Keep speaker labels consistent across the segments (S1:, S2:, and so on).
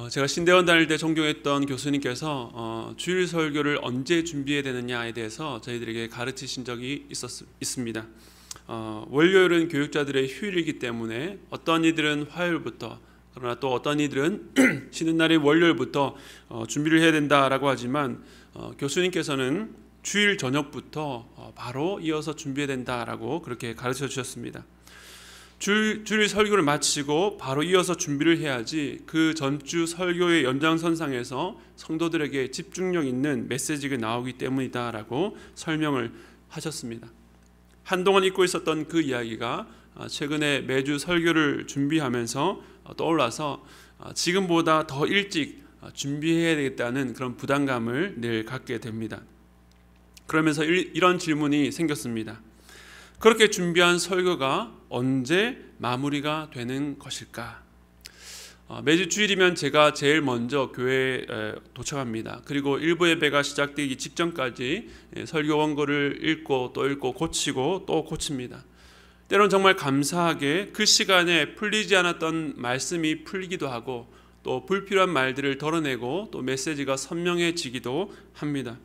S1: 제가 신대원 다닐 때 존경했던 교수님께서 주일 설교를 언제 준비해야 되느냐에 대해서 저희들에게 가르치신 적이 있습니다. 월요일은 교육자들의 휴일이기 때문에 어떤 이들은 화요일부터, 그러나 또 어떤 이들은 쉬는 날인 월요일부터 준비를 해야 된다라고 하지만 교수님께서는 주일 저녁부터 바로 이어서 준비해야 된다라고 그렇게 가르쳐 주셨습니다. 주일 설교를 마치고 바로 이어서 준비를 해야지 그 전주 설교의 연장선상에서 성도들에게 집중력 있는 메시지가 나오기 때문이다라고 설명을 하셨습니다. 한동안 잊고 있었던 그 이야기가 최근에 매주 설교를 준비하면서 떠올라서 지금보다 더 일찍 준비해야 되겠다는 그런 부담감을 늘 갖게 됩니다. 그러면서 이런 질문이 생겼습니다. 그렇게 준비한 설교가 언제 마무리가 되는 것일까? 매주 주일이면 제가 제일 먼저 교회에 도착합니다. 그리고 일부 예배가 시작되기 직전까지 설교 원고를 읽고 또 읽고 고치고 또 고칩니다. 때론 정말 감사하게 그 시간에 풀리지 않았던 말씀이 풀리기도 하고 또 불필요한 말들을 덜어내고 또 메시지가 선명해지기도 합니다.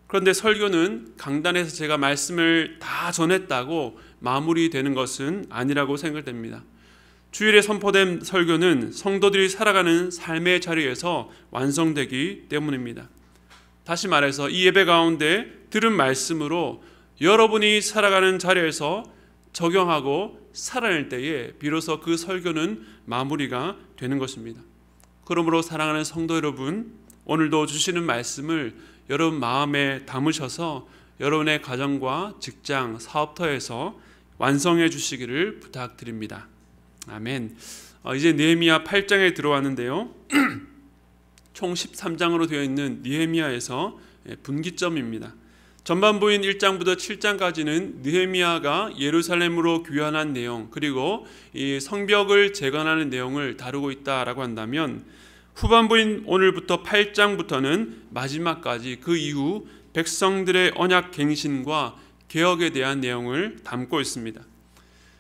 S1: 그런데 설교는 강단에서 제가 말씀을 다 전했다고 마무리되는 것은 아니라고 생각됩니다. 주일에 선포된 설교는 성도들이 살아가는 삶의 자리에서 완성되기 때문입니다. 다시 말해서 이 예배 가운데 들은 말씀으로 여러분이 살아가는 자리에서 적용하고 살아낼 때에 비로소 그 설교는 마무리가 되는 것입니다. 그러므로 사랑하는 성도 여러분, 오늘도 주시는 말씀을 여러분 마음에 담으셔서 여러분의 가정과 직장, 사업터에서 완성해 주시기를 부탁드립니다. 아멘. 이제 느헤미야 8장에 들어왔는데요. 총 13장으로 되어 있는 느헤미야에서 분기점입니다. 전반부인 1장부터 7장까지는 느헤미야가 예루살렘으로 귀환한 내용, 그리고 이 성벽을 재건하는 내용을 다루고 있다라고 한다면, 후반부인 오늘부터 8장부터는 마지막까지 그 이후 백성들의 언약 갱신과 개혁에 대한 내용을 담고 있습니다.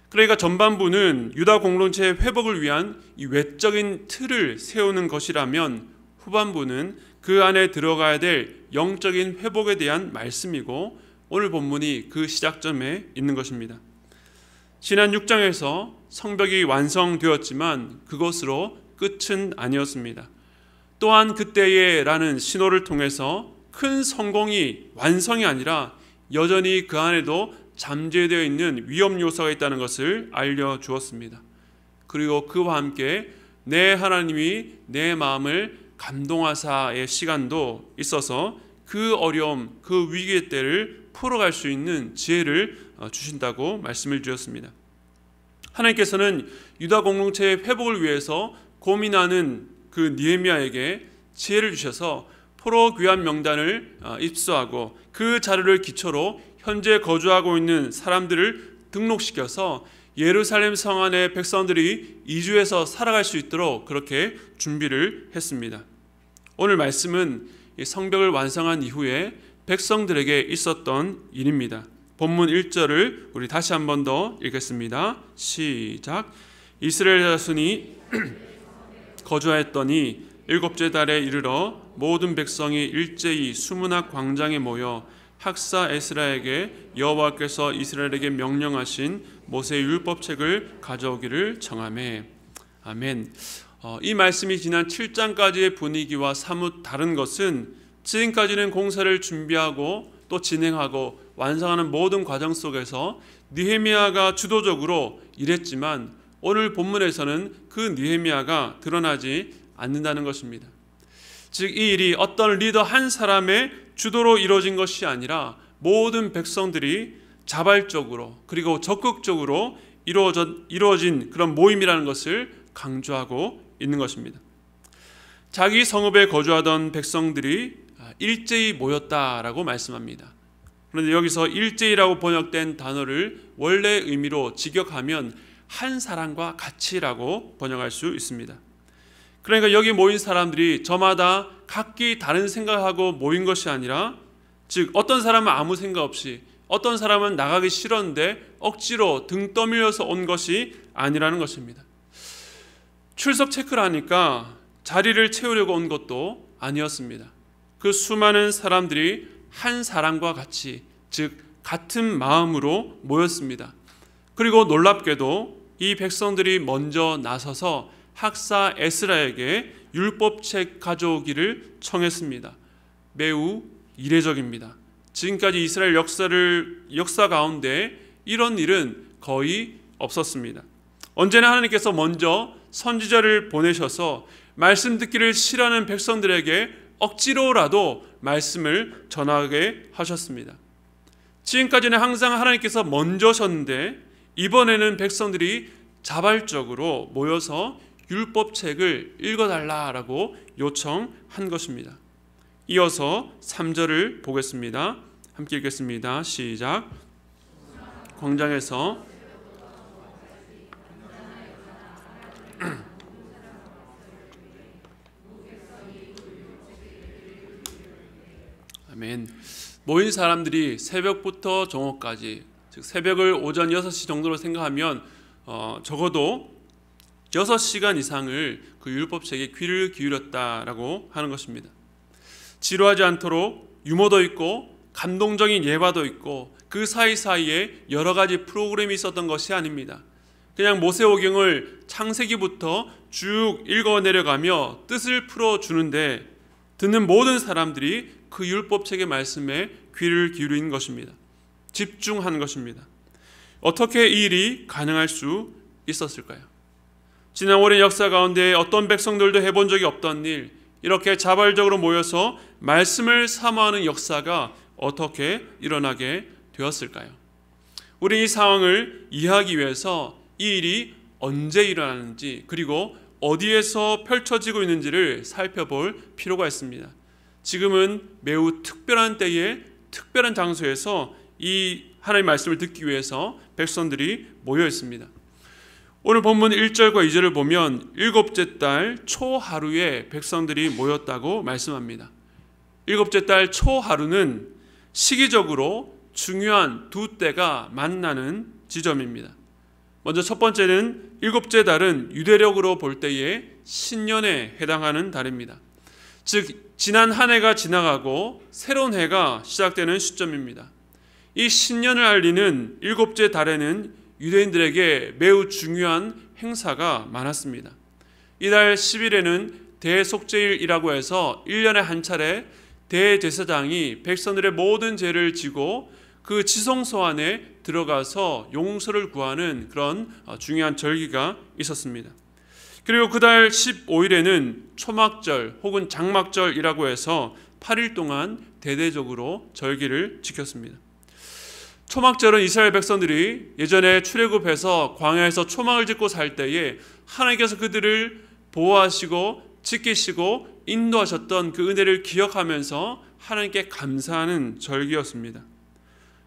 S1: 그러니까 전반부는 유다 공동체의 회복을 위한 이 외적인 틀을 세우는 것이라면, 후반부는 그 안에 들어가야 될 영적인 회복에 대한 말씀이고, 오늘 본문이 그 시작점에 있는 것입니다. 지난 6장에서 성벽이 완성되었지만 그것으로 끝은 아니었습니다. 또한 그때에 라는 신호를 통해서 큰 성공이 완성이 아니라 여전히 그 안에도 잠재되어 있는 위험 요소가 있다는 것을 알려주었습니다. 그리고 그와 함께 내 하나님이 내 마음을 감동하사의 시간도 있어서 그 어려움, 그 위기의 때를 풀어갈 수 있는 지혜를 주신다고 말씀을 주셨습니다. 하나님께서는 유다 공동체의 회복을 위해서 고민하는 그 느헤미야에게 지혜를 주셔서 포로 귀환 명단을 입수하고 그 자료를 기초로 현재 거주하고 있는 사람들을 등록시켜서 예루살렘 성 안의 백성들이 이주해서 살아갈 수 있도록 그렇게 준비를 했습니다. 오늘 말씀은 성벽을 완성한 이후에 백성들에게 있었던 일입니다. 본문 1절을 우리 다시 한 번 더 읽겠습니다. 시작. 이스라엘 자손이 거주하였더니 일곱째 달에 이르러 모든 백성이 일제히 수문학 광장에 모여 학사 에스라에게 여호와께서 이스라엘에게 명령하신 모세의 율법책을 가져오기를 청하매. 아멘. 이 말씀이 지난 7장까지의 분위기와 사뭇 다른 것은, 지금까지는 공사를 준비하고 또 진행하고 완성하는 모든 과정 속에서 느헤미야가 주도적으로 일했지만, 오늘 본문에서는 그 느헤미야가 드러나지 않는다는 것입니다. 즉, 이 일이 어떤 리더 한 사람의 주도로 이루어진 것이 아니라 모든 백성들이 자발적으로 그리고 적극적으로 이루어진 그런 모임이라는 것을 강조하고 있는 것입니다. 자기 성읍에 거주하던 백성들이 일제히 모였다라고 말씀합니다. 그런데 여기서 일제히라고 번역된 단어를 원래 의미로 직역하면 한 사람과 같이라고 번역할 수 있습니다. 그러니까 여기 모인 사람들이 저마다 각기 다른 생각하고 모인 것이 아니라, 즉 어떤 사람은 아무 생각 없이, 어떤 사람은 나가기 싫었는데 억지로 등 떠밀려서 온 것이 아니라는 것입니다. 출석 체크를 하니까 자리를 채우려고 온 것도 아니었습니다. 그 수많은 사람들이 한 사람과 같이, 즉 같은 마음으로 모였습니다. 그리고 놀랍게도 이 백성들이 먼저 나서서 학사 에스라에게 율법책 가져오기를 청했습니다. 매우 이례적입니다. 지금까지 이스라엘 역사 가운데 이런 일은 거의 없었습니다. 언제나 하나님께서 먼저 선지자를 보내셔서 말씀 듣기를 싫어하는 백성들에게 억지로라도 말씀을 전하게 하셨습니다. 지금까지는 항상 하나님께서 먼저셨는데 이번에는 백성들이 자발적으로 모여서 율법책을 읽어달라라고 요청한 것입니다. 이어서 3절을 보겠습니다. 함께 읽겠습니다. 시작. 광장에서 아멘. 모인 사람들이 새벽부터 정오까지, 즉 새벽을 오전 6시 정도로 생각하면 적어도 6시간 이상을 그 율법책에 귀를 기울였다라고 하는 것입니다. 지루하지 않도록 유머도 있고 감동적인 예화도 있고 그 사이사이에 여러 가지 프로그램이 있었던 것이 아닙니다. 그냥 모세오경을 창세기부터 쭉 읽어 내려가며 뜻을 풀어주는데 듣는 모든 사람들이 그 율법책의 말씀에 귀를 기울인 것입니다. 집중한 것입니다. 어떻게 이 일이 가능할 수 있었을까요? 지난 오랜 역사 가운데 어떤 백성들도 해본 적이 없던 일, 이렇게 자발적으로 모여서 말씀을 사모하는 역사가 어떻게 일어나게 되었을까요? 우리 이 상황을 이해하기 위해서 이 일이 언제 일어나는지, 그리고 어디에서 펼쳐지고 있는지를 살펴볼 필요가 있습니다. 지금은 매우 특별한 때에 특별한 장소에서 이 하나님의 말씀을 듣기 위해서 백성들이 모여 있습니다. 오늘 본문 1절과 2절을 보면 일곱째 달 초하루에 백성들이 모였다고 말씀합니다. 일곱째 달 초하루는 시기적으로 중요한 두 때가 만나는 지점입니다. 먼저 첫 번째는 일곱째 달은 유대력으로 볼 때에 신년에 해당하는 달입니다. 즉 지난 한 해가 지나가고 새로운 해가 시작되는 시점입니다. 이 신년을 알리는 일곱째 달에는 유대인들에게 매우 중요한 행사가 많았습니다. 이달 10일에는 대속죄일이라고 해서 1년에 한 차례 대제사장이 백성들의 모든 죄를 지고 그 지성소 안에 들어가서 용서를 구하는 그런 중요한 절기가 있었습니다. 그리고 그달 15일에는 초막절 혹은 장막절이라고 해서 8일 동안 대대적으로 절기를 지켰습니다. 초막절은 이스라엘 백성들이 예전에 출애굽해서 광야에서 초막을 짓고 살 때에 하나님께서 그들을 보호하시고 지키시고 인도하셨던 그 은혜를 기억하면서 하나님께 감사하는 절기였습니다.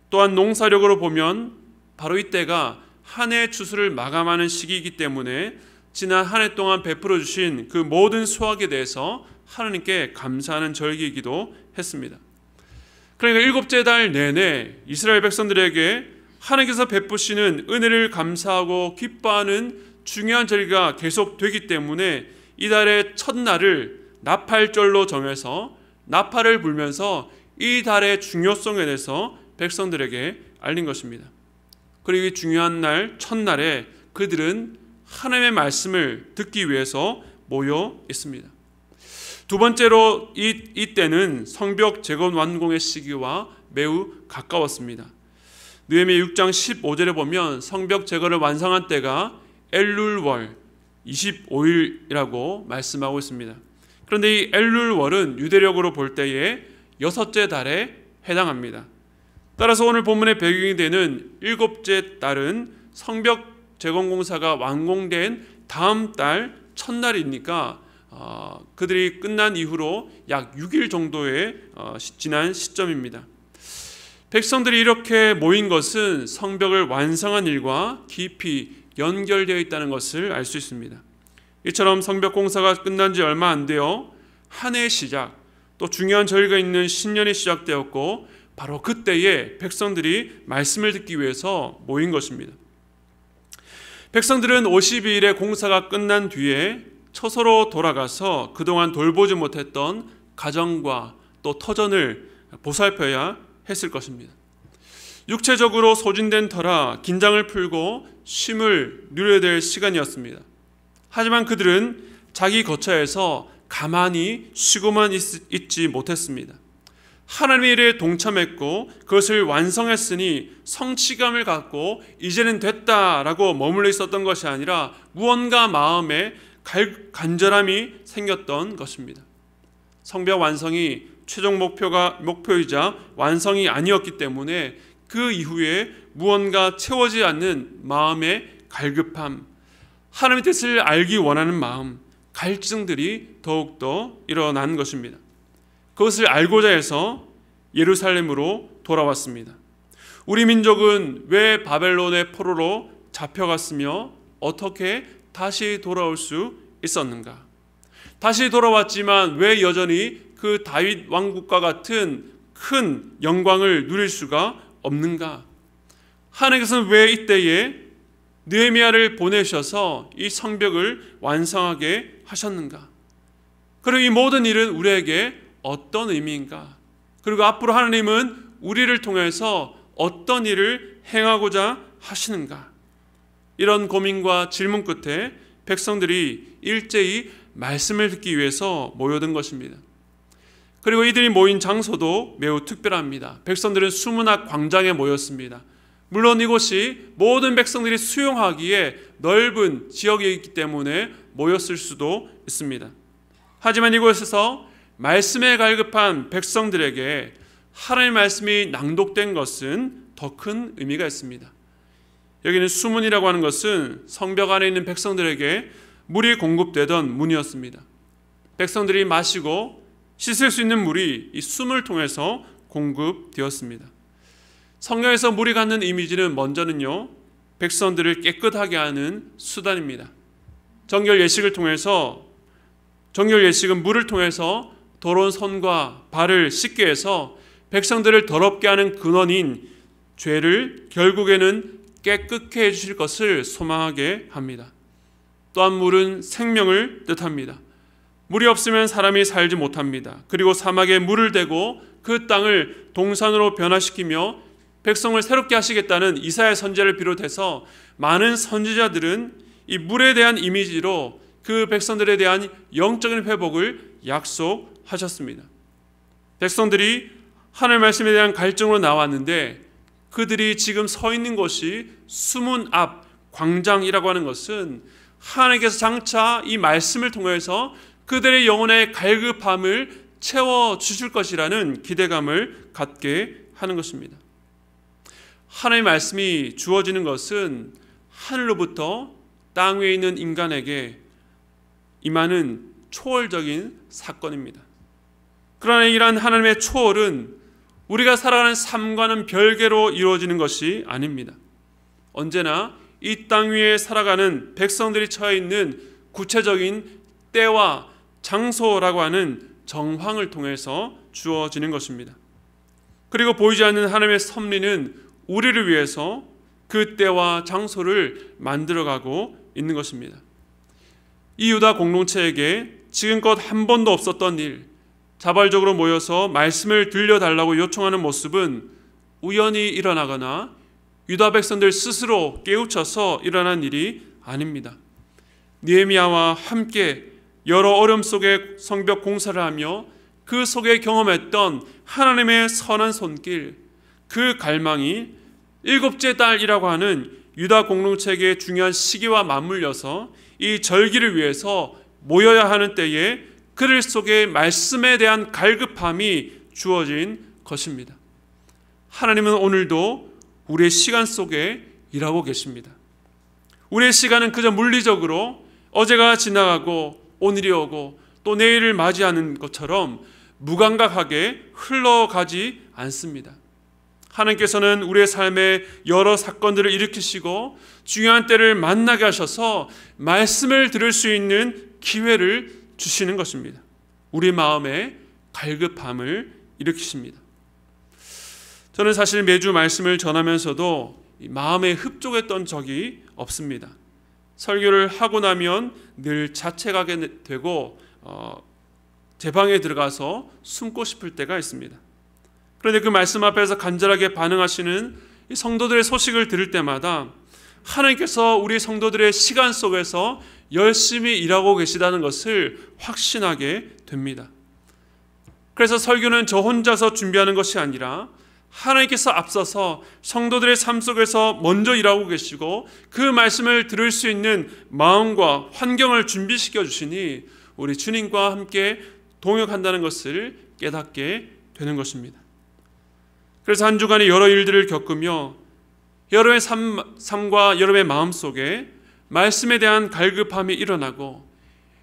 S1: 또한 농사력으로 보면 바로 이때가 한 해 추수를 마감하는 시기이기 때문에 지난 한 해 동안 베풀어 주신 그 모든 수확에 대해서 하나님께 감사하는 절기이기도 했습니다. 그러니까 일곱째 달 내내 이스라엘 백성들에게 하나님께서 베푸시는 은혜를 감사하고 기뻐하는 중요한 절기가 계속되기 때문에 이 달의 첫날을 나팔절로 정해서 나팔을 불면서 이 달의 중요성에 대해서 백성들에게 알린 것입니다. 그리고 이 중요한 날 첫날에 그들은 하나님의 말씀을 듣기 위해서 모여 있습니다. 두 번째로 이 때는 성벽 재건 완공의 시기와 매우 가까웠습니다. 느헤미야 6장 15절에 보면 성벽 재건을 완성한 때가 엘룰월 25일이라고 말씀하고 있습니다. 그런데 이 엘룰월은 유대력으로 볼 때에 여섯째 달에 해당합니다. 따라서 오늘 본문의 배경이 되는 일곱째 달은 성벽 재건 공사가 완공된 다음 달 첫날이니까 그들이 끝난 이후로 약 6일 정도의 지난 시점입니다. 백성들이 이렇게 모인 것은 성벽을 완성한 일과 깊이 연결되어 있다는 것을 알 수 있습니다. 이처럼 성벽 공사가 끝난 지 얼마 안 되어 한 해의 시작, 또 중요한 절기가 있는 신년이 시작되었고 바로 그때에 백성들이 말씀을 듣기 위해서 모인 것입니다. 백성들은 52일에 공사가 끝난 뒤에 처소로 돌아가서 그동안 돌보지 못했던 가정과 또 터전을 보살펴야 했을 것입니다. 육체적으로 소진된 터라 긴장을 풀고 쉼을 누려야 될 시간이었습니다. 하지만 그들은 자기 거처에서 가만히 쉬고만 있지 못했습니다. 하나님의 일에 동참했고 그것을 완성했으니 성취감을 갖고 이제는 됐다라고 머물러 있었던 것이 아니라 무언가 마음에 간절함이 생겼던 것입니다. 성벽 완성이 최종 목표이자 완성이 아니었기 때문에 그 이후에 무언가 채워지지 않는 마음의 갈급함, 하나님의 뜻을 알기 원하는 마음, 갈증들이 더욱더 일어난 것입니다. 그것을 알고자 해서 예루살렘으로 돌아왔습니다. 우리 민족은 왜 바벨론의 포로로 잡혀갔으며 어떻게 다시 돌아올 수 있었는가? 다시 돌아왔지만 왜 여전히 그 다윗 왕국과 같은 큰 영광을 누릴 수가 없는가? 하나님께서는 왜 이때에 느헤미야를 보내셔서 이 성벽을 완성하게 하셨는가? 그리고 이 모든 일은 우리에게 어떤 의미인가? 그리고 앞으로 하나님은 우리를 통해서 어떤 일을 행하고자 하시는가? 이런 고민과 질문 끝에 백성들이 일제히 말씀을 듣기 위해서 모여든 것입니다. 그리고 이들이 모인 장소도 매우 특별합니다. 백성들은 수문학 광장에 모였습니다. 물론 이곳이 모든 백성들이 수용하기에 넓은 지역이기 때문에 모였을 수도 있습니다. 하지만 이곳에서 말씀에 갈급한 백성들에게 하나님의 말씀이 낭독된 것은 더 큰 의미가 있습니다. 여기는 수문이라고 하는 것은 성벽 안에 있는 백성들에게 물이 공급되던 문이었습니다. 백성들이 마시고 씻을 수 있는 물이 이 수문을 통해서 공급되었습니다. 성경에서 물이 갖는 이미지는 먼저는요, 백성들을 깨끗하게 하는 수단입니다. 정결 예식은 물을 통해서 더러운 손과 발을 씻게 해서 백성들을 더럽게 하는 근원인 죄를 결국에는 깨끗게 해주실 것을 소망하게 합니다. 또한 물은 생명을 뜻합니다. 물이 없으면 사람이 살지 못합니다. 그리고 사막에 물을 대고 그 땅을 동산으로 변화시키며 백성을 새롭게 하시겠다는 이사야 선지자를 비롯해서 많은 선지자들은 이 물에 대한 이미지로 그 백성들에 대한 영적인 회복을 약속하셨습니다. 백성들이 하나님의 말씀에 대한 갈증으로 나왔는데 그들이 지금 서 있는 곳이 수문 앞 광장이라고 하는 것은 하나님께서 장차 이 말씀을 통해서 그들의 영혼의 갈급함을 채워주실 것이라는 기대감을 갖게 하는 것입니다. 하나님의 말씀이 주어지는 것은 하늘로부터 땅 위에 있는 인간에게 임하는 초월적인 사건입니다. 그러나 이러한 하나님의 초월은 우리가 살아가는 삶과는 별개로 이루어지는 것이 아닙니다. 언제나 이 땅 위에 살아가는 백성들이 처해 있는 구체적인 때와 장소라고 하는 정황을 통해서 주어지는 것입니다. 그리고 보이지 않는 하나님의 섭리는 우리를 위해서 그 때와 장소를 만들어가고 있는 것입니다. 이 유다 공동체에게 지금껏 한 번도 없었던 일, 자발적으로 모여서 말씀을 들려달라고 요청하는 모습은 우연히 일어나거나 유다 백성들 스스로 깨우쳐서 일어난 일이 아닙니다. 느헤미야와 함께 여러 어려움 속에 성벽 공사를 하며 그 속에 경험했던 하나님의 선한 손길, 그 갈망이 일곱째 달이라고 하는 유다 공동체에게 중요한 시기와 맞물려서 이 절기를 위해서 모여야 하는 때에 그들 속에 말씀에 대한 갈급함이 주어진 것입니다. 하나님은 오늘도 우리의 시간 속에 일하고 계십니다. 우리의 시간은 그저 물리적으로 어제가 지나가고 오늘이 오고 또 내일을 맞이하는 것처럼 무감각하게 흘러가지 않습니다. 하나님께서는 우리의 삶에 여러 사건들을 일으키시고 중요한 때를 만나게 하셔서 말씀을 들을 수 있는 기회를 주시는 것입니다. 우리 마음에 갈급함을 일으키십니다. 저는 사실 매주 말씀을 전하면서도 마음에 흡족했던 적이 없습니다. 설교를 하고 나면 늘 자책하게 되고 제 방에 들어가서 숨고 싶을 때가 있습니다. 그런데 그 말씀 앞에서 간절하게 반응하시는 이 성도들의 소식을 들을 때마다 하나님께서 우리 성도들의 시간 속에서 열심히 일하고 계시다는 것을 확신하게 됩니다. 그래서 설교는 저 혼자서 준비하는 것이 아니라 하나님께서 앞서서 성도들의 삶 속에서 먼저 일하고 계시고 그 말씀을 들을 수 있는 마음과 환경을 준비시켜 주시니 우리 주님과 함께 동역한다는 것을 깨닫게 되는 것입니다. 그래서 한 주간의 여러 일들을 겪으며 여러분의 삶과 여러분의 마음 속에 말씀에 대한 갈급함이 일어나고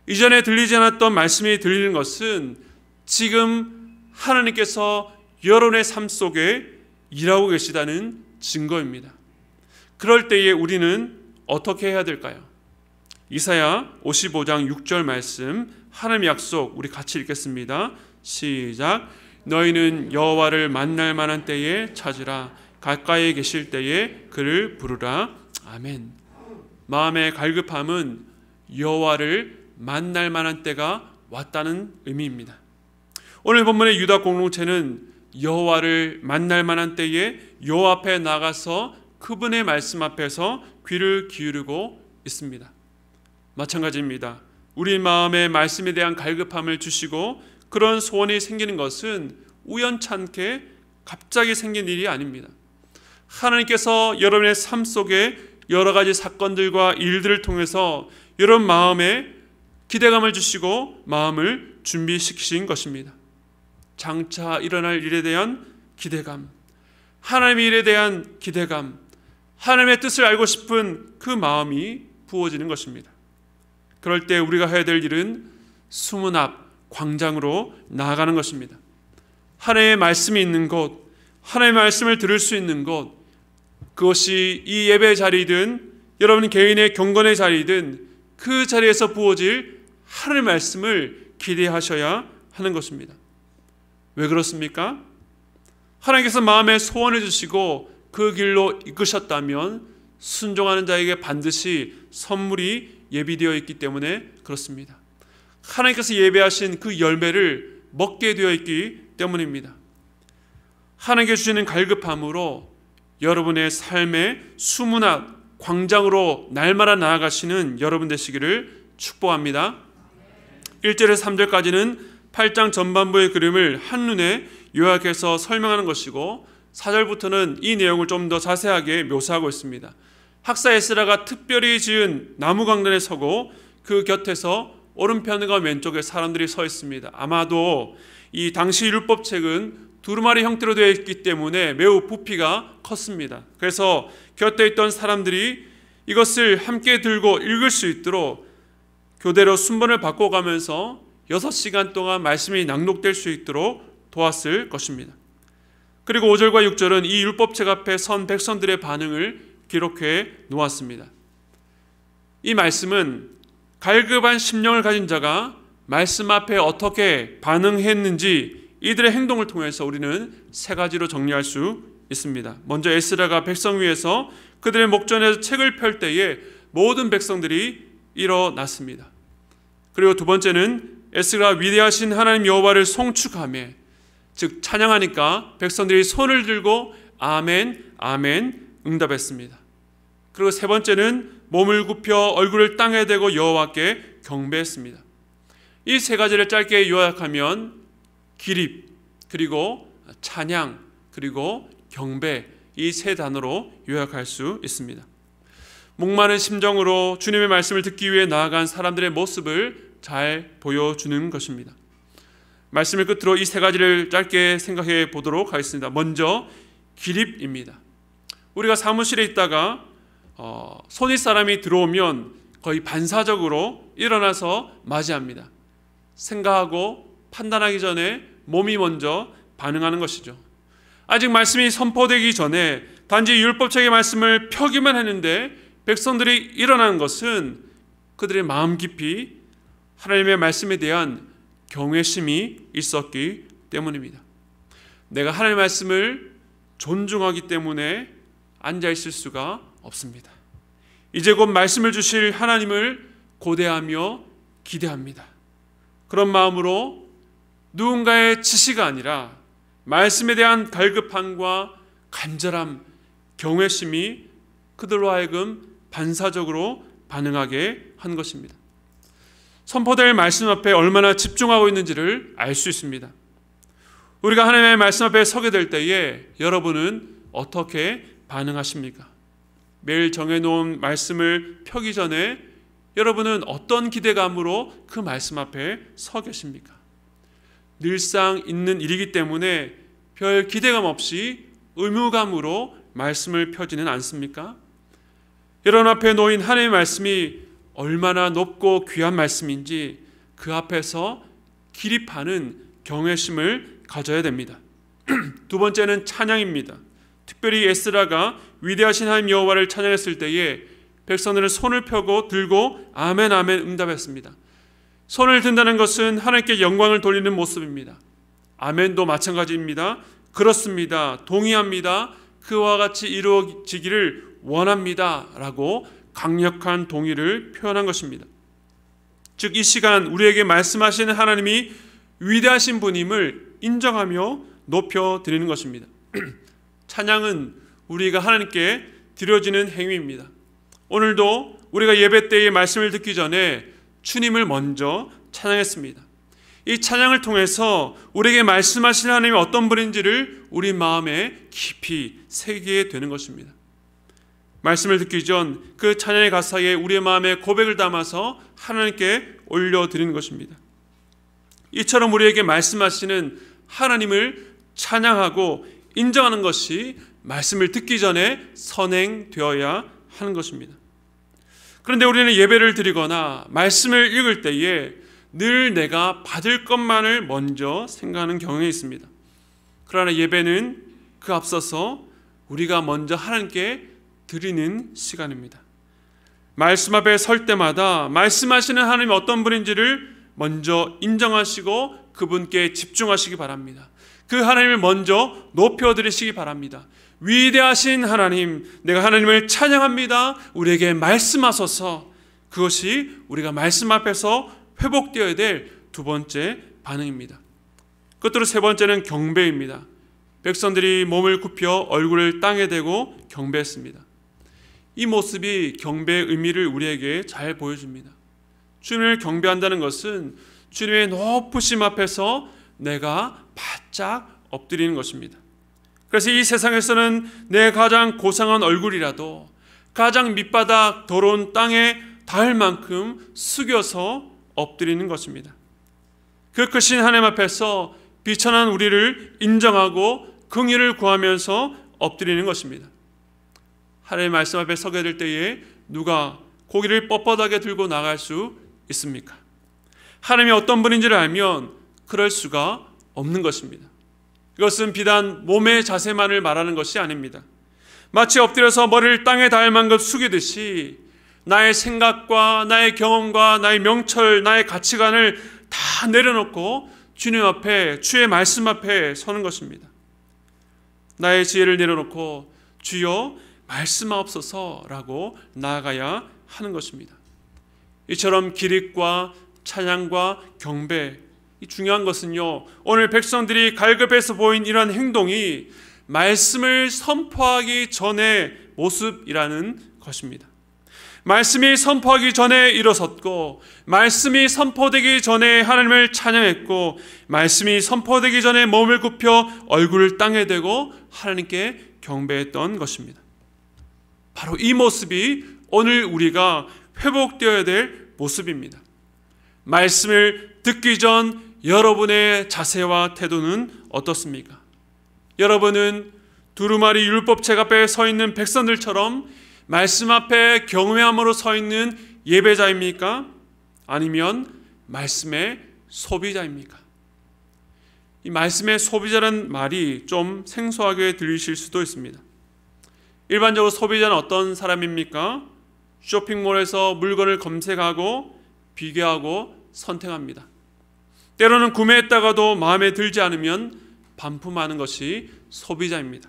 S1: 이전에 들리지 않았던 말씀이 들리는 것은 지금 하나님께서 여러분의 삶 속에 일하고 계시다는 증거입니다. 그럴 때에 우리는 어떻게 해야 될까요? 이사야 55장 6절 말씀 하나님의 약속 우리 같이 읽겠습니다. 시작. 너희는 여호와를 만날 만한 때에 찾으라. 가까이 계실 때에 그를 부르라. 아멘. 마음의 갈급함은 여호와를 만날 만한 때가 왔다는 의미입니다. 오늘 본문의 유다 공동체는 여호와를 만날 만한 때에 여호와 앞에 나가서 그분의 말씀 앞에서 귀를 기울이고 있습니다. 마찬가지입니다. 우리 마음의 말씀에 대한 갈급함을 주시고 그런 소원이 생기는 것은 우연찮게 갑자기 생긴 일이 아닙니다. 하나님께서 여러분의 삶 속에 여러 가지 사건들과 일들을 통해서 여러분 마음에 기대감을 주시고 마음을 준비시키신 것입니다. 장차 일어날 일에 대한 기대감, 하나님의 일에 대한 기대감, 하나님의 뜻을 알고 싶은 그 마음이 부어지는 것입니다. 그럴 때 우리가 해야 될 일은 수문 앞 광장으로 나아가는 것입니다. 하나님의 말씀이 있는 곳, 하나님의 말씀을 들을 수 있는 곳, 그것이 이 예배 자리든 여러분 개인의 경건의 자리든 그 자리에서 부어질 하나님의 말씀을 기대하셔야 하는 것입니다. 왜 그렇습니까? 하나님께서 마음에 소원을 주시고 그 길로 이끄셨다면 순종하는 자에게 반드시 선물이 예비되어 있기 때문에 그렇습니다. 하나님께서 예배하신 그 열매를 먹게 되어 있기 때문입니다. 하나님께 주시는 갈급함으로 여러분의 삶의 수문앞 광장으로 날마다 나아가시는 여러분 되시기를 축복합니다. 1절에서 3절까지는 8장 전반부의 그림을 한눈에 요약해서 설명하는 것이고 4절부터는 이 내용을 좀 더 자세하게 묘사하고 있습니다. 학사 에스라가 특별히 지은 나무 강단에 서고 그 곁에서 오른편과 왼쪽에 사람들이 서 있습니다. 아마도 이 당시 율법책은 두루마리 형태로 되어 있기 때문에 매우 부피가 컸습니다. 그래서 곁에 있던 사람들이 이것을 함께 들고 읽을 수 있도록 교대로 순번을 바꿔가면서 6시간 동안 말씀이 낭독될 수 있도록 도왔을 것입니다. 그리고 5절과 6절은 이 율법책 앞에 선 백성들의 반응을 기록해 놓았습니다. 이 말씀은 갈급한 심령을 가진 자가 말씀 앞에 어떻게 반응했는지 이들의 행동을 통해서 우리는 세 가지로 정리할 수 있습니다. 먼저 에스라가 백성 위에서 그들의 목전에서 책을 펼 때에 모든 백성들이 일어났습니다. 그리고 두 번째는 에스라가 위대하신 하나님 여호와를 송축하며 즉 찬양하니까 백성들이 손을 들고 아멘 아멘 응답했습니다. 그리고 세 번째는 몸을 굽혀 얼굴을 땅에 대고 여호와께 경배했습니다. 이 세 가지를 짧게 요약하면 기립, 그리고 찬양, 그리고 경배, 이 세 단어로 요약할 수 있습니다. 목마른 심정으로 주님의 말씀을 듣기 위해 나아간 사람들의 모습을 잘 보여주는 것입니다. 말씀을 끝으로 이 세 가지를 짧게 생각해 보도록 하겠습니다. 먼저 기립입니다. 우리가 사무실에 있다가 손윗 사람이 들어오면 거의 반사적으로 일어나서 맞이합니다. 생각하고 판단하기 전에 몸이 먼저 반응하는 것이죠. 아직 말씀이 선포되기 전에 단지 율법책의 말씀을 펴기만 했는데 백성들이 일어나는 것은 그들의 마음 깊이 하나님의 말씀에 대한 경외심이 있었기 때문입니다. 내가 하나님의 말씀을 존중하기 때문에 앉아있을 수가 없습니다. 이제 곧 말씀을 주실 하나님을 고대하며 기대합니다. 그런 마음으로 누군가의 지시가 아니라 말씀에 대한 갈급함과 간절함, 경외심이 그들로 하여금 반사적으로 반응하게 한 것입니다. 선포될 말씀 앞에 얼마나 집중하고 있는지를 알 수 있습니다. 우리가 하나님의 말씀 앞에 서게 될 때에 여러분은 어떻게 반응하십니까? 매일 정해놓은 말씀을 펴기 전에 여러분은 어떤 기대감으로 그 말씀 앞에 서 계십니까? 늘상 있는 일이기 때문에 별 기대감 없이 의무감으로 말씀을 펴지는 않습니까? 여러분 앞에 놓인 하나님의 말씀이 얼마나 높고 귀한 말씀인지 그 앞에서 기립하는 경외심을 가져야 됩니다. 두 번째는 찬양입니다. 특별히 에스라가 위대하신 하나님 여호와를 찬양했을 때에 백성들은 손을 펴고 들고 아멘 아멘 응답했습니다. 손을 든다는 것은 하나님께 영광을 돌리는 모습입니다. 아멘도 마찬가지입니다. 그렇습니다. 동의합니다. 그와 같이 이루어지기를 원합니다. 라고 강력한 동의를 표현한 것입니다. 즉 이 시간 우리에게 말씀하시는 하나님이 위대하신 분임을 인정하며 높여드리는 것입니다. 찬양은 우리가 하나님께 드려지는 행위입니다. 오늘도 우리가 예배 때의 말씀을 듣기 전에 주님을 먼저 찬양했습니다. 이 찬양을 통해서 우리에게 말씀하시는 하나님이 어떤 분인지를 우리 마음에 깊이 새기게 되는 것입니다. 말씀을 듣기 전 그 찬양의 가사에 우리의 마음에 고백을 담아서 하나님께 올려드리는 것입니다. 이처럼 우리에게 말씀하시는 하나님을 찬양하고 인정하는 것이 말씀을 듣기 전에 선행되어야 하는 것입니다. 그런데 우리는 예배를 드리거나 말씀을 읽을 때에 늘 내가 받을 것만을 먼저 생각하는 경향이 있습니다. 그러나 예배는 그 앞서서 우리가 먼저 하나님께 드리는 시간입니다. 말씀 앞에 설 때마다 말씀하시는 하나님이 어떤 분인지를 먼저 인정하시고 그분께 집중하시기 바랍니다. 그 하나님을 먼저 높여드리시기 바랍니다. 위대하신 하나님, 내가 하나님을 찬양합니다. 우리에게 말씀하소서. 그것이 우리가 말씀 앞에서 회복되어야 될 두 번째 반응입니다. 끝으로 세 번째는 경배입니다. 백성들이 몸을 굽혀 얼굴을 땅에 대고 경배했습니다. 이 모습이 경배의 의미를 우리에게 잘 보여줍니다. 주님을 경배한다는 것은 주님의 높으심 앞에서 내가 바짝 엎드리는 것입니다. 그래서 이 세상에서는 내 가장 고상한 얼굴이라도 가장 밑바닥 더러운 땅에 닿을 만큼 숙여서 엎드리는 것입니다. 그 크신 하나님 앞에서 비천한 우리를 인정하고 긍휼을 구하면서 엎드리는 것입니다. 하나님의 말씀 앞에 서게 될 때에 누가 고기를 뻣뻣하게 들고 나갈 수 있습니까? 하나님이 어떤 분인지를 알면 그럴 수가 없는 것입니다. 이것은 비단 몸의 자세만을 말하는 것이 아닙니다. 마치 엎드려서 머리를 땅에 닿을 만큼 숙이듯이 나의 생각과 나의 경험과 나의 명철, 나의 가치관을 다 내려놓고 주님 앞에, 주의 말씀 앞에 서는 것입니다. 나의 지혜를 내려놓고 주여 말씀하옵소서라고 나아가야 하는 것입니다. 이처럼 기립과 찬양과 경배, 이 중요한 것은요, 오늘 백성들이 갈급해서 보인 이러한 행동이 말씀을 선포하기 전의 모습이라는 것입니다. 말씀이 선포하기 전에 일어섰고, 말씀이 선포되기 전에 하나님을 찬양했고, 말씀이 선포되기 전에 몸을 굽혀 얼굴을 땅에 대고 하나님께 경배했던 것입니다. 바로 이 모습이 오늘 우리가 회복되어야 될 모습입니다. 말씀을 듣기 전 여러분의 자세와 태도는 어떻습니까? 여러분은 두루마리 율법책 앞에 서 있는 백성들처럼 말씀 앞에 경외함으로 서 있는 예배자입니까? 아니면 말씀의 소비자입니까? 이 말씀의 소비자라는 말이 좀 생소하게 들리실 수도 있습니다. 일반적으로 소비자는 어떤 사람입니까? 쇼핑몰에서 물건을 검색하고 비교하고 선택합니다. 때로는 구매했다가도 마음에 들지 않으면 반품하는 것이 소비자입니다.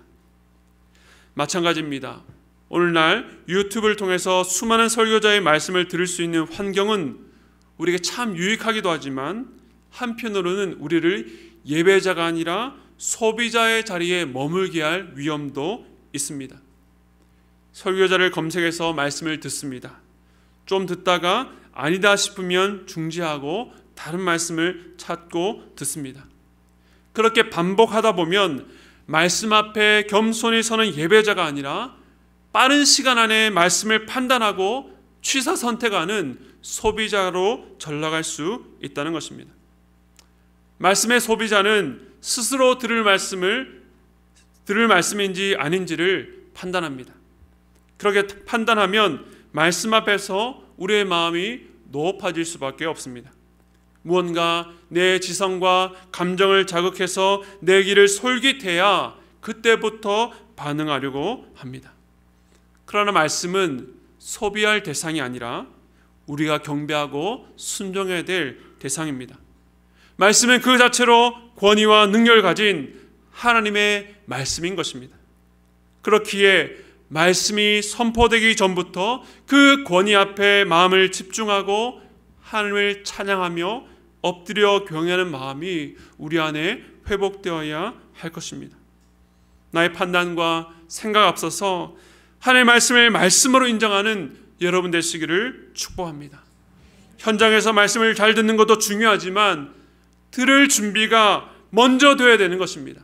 S1: 마찬가지입니다. 오늘날 유튜브를 통해서 수많은 설교자의 말씀을 들을 수 있는 환경은 우리에게 참 유익하기도 하지만 한편으로는 우리를 예배자가 아니라 소비자의 자리에 머물게 할 위험도 있습니다. 설교자를 검색해서 말씀을 듣습니다. 좀 듣다가 아니다 싶으면 중지하고 다른 말씀을 찾고 듣습니다. 그렇게 반복하다 보면 말씀 앞에 겸손히 서는 예배자가 아니라 빠른 시간 안에 말씀을 판단하고 취사 선택하는 소비자로 전락할 수 있다는 것입니다. 말씀의 소비자는 스스로 들을 말씀인지 아닌지를 판단합니다. 그렇게 판단하면 말씀 앞에서 우리의 마음이 높아질 수밖에 없습니다. 무언가 내 지성과 감정을 자극해서 내 귀를 솔깃해야 그때부터 반응하려고 합니다. 그러나 말씀은 소비할 대상이 아니라 우리가 경배하고 순종해야 될 대상입니다. 말씀은 그 자체로 권위와 능력을 가진 하나님의 말씀인 것입니다. 그렇기에 말씀이 선포되기 전부터 그 권위 앞에 마음을 집중하고 하나님을 찬양하며 엎드려 경외하는 마음이 우리 안에 회복되어야 할 것입니다. 나의 판단과 생각 앞서서 하나님의 말씀을 말씀으로 인정하는 여러분 되시기를 축복합니다. 현장에서 말씀을 잘 듣는 것도 중요하지만 들을 준비가 먼저 되어야 되는 것입니다.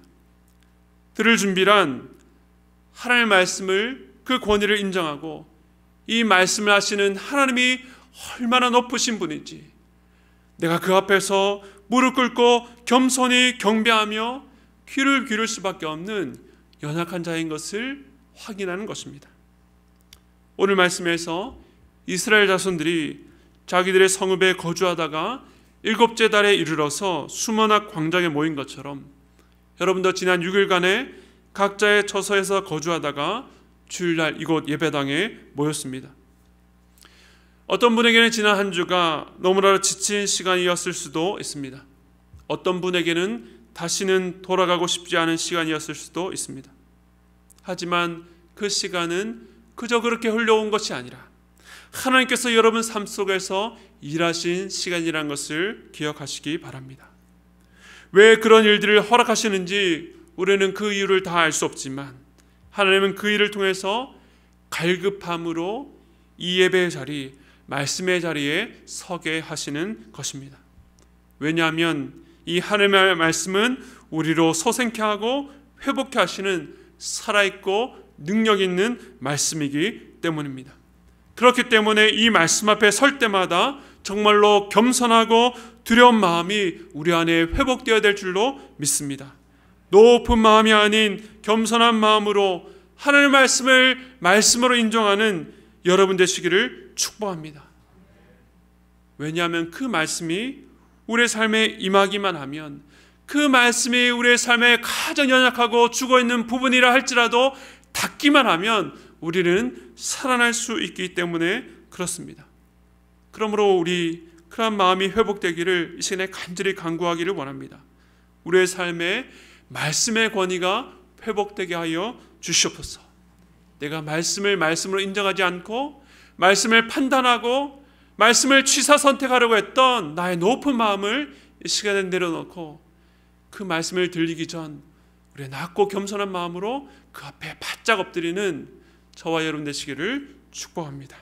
S1: 들을 준비란 하나님의 말씀을 그 권위를 인정하고 이 말씀을 하시는 하나님이 얼마나 높으신 분인지 내가 그 앞에서 무릎 꿇고 겸손히 경배하며 귀를 기울일 수밖에 없는 연약한 자인 것을 확인하는 것입니다. 오늘 말씀에서 이스라엘 자손들이 자기들의 성읍에 거주하다가 7째 달에 이르러서 수문학 광장에 모인 것처럼 여러분도 지난 6일간에 각자의 처소에서 거주하다가 주일날 이곳 예배당에 모였습니다. 어떤 분에게는 지난 한 주가 너무나 지친 시간이었을 수도 있습니다. 어떤 분에게는 다시는 돌아가고 싶지 않은 시간이었을 수도 있습니다. 하지만 그 시간은 그저 그렇게 흘러온 것이 아니라 하나님께서 여러분 삶 속에서 일하신 시간이라는 것을 기억하시기 바랍니다. 왜 그런 일들을 허락하시는지 우리는 그 이유를 다 알 수 없지만 하나님은 그 일을 통해서 갈급함으로 이 예배의 자리, 말씀의 자리에 서게 하시는 것입니다. 왜냐하면 이 하나님의 말씀은 우리로 소생케 하고 회복케 하시는 살아있고 능력 있는 말씀이기 때문입니다. 그렇기 때문에 이 말씀 앞에 설 때마다 정말로 겸손하고 두려운 마음이 우리 안에 회복되어야 될 줄로 믿습니다. 높은 마음이 아닌 겸손한 마음으로 하나님의 말씀을 말씀으로 인정하는 여러분 되시기를 축복합니다. 왜냐하면 그 말씀이 우리의 삶에 임하기만 하면 그 말씀이 우리의 삶에 가장 연약하고 죽어있는 부분이라 할지라도 닿기만 하면 우리는 살아날 수 있기 때문에 그렇습니다. 그러므로 우리 그런 마음이 회복되기를 이 시간에 간절히 간구하기를 원합니다. 우리의 삶에 말씀의 권위가 회복되게 하여 주시옵소서. 내가 말씀을 말씀으로 인정하지 않고 말씀을 판단하고 말씀을 취사 선택하려고 했던 나의 높은 마음을 이 시간에 내려놓고 그 말씀을 들리기 전 우리의 낮고 겸손한 마음으로 그 앞에 바짝 엎드리는 저와 여러분 되시기를 축복합니다.